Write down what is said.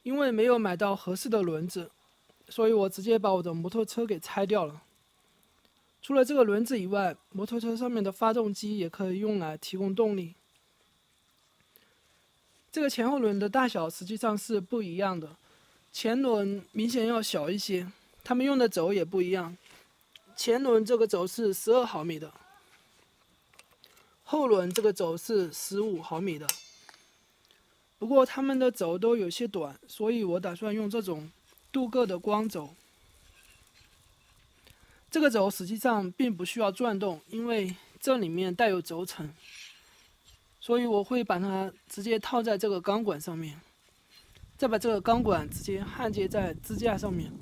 因为没有买到合适的轮子，所以我直接把我的摩托车给拆掉了。除了这个轮子以外，摩托车上面的发动机也可以用来提供动力。这个前后轮的大小实际上是不一样的，前轮明显要小一些，它们用的轴也不一样。前轮这个轴是12毫米的，后轮这个轴是15毫米的。不过它们的轴都有些短，所以我打算用这种镀铬的光轴。这个轴实际上并不需要转动，因为这里面带有轴承，所以我会把它直接套在这个钢管上面，再把这个钢管直接焊接在支架上面。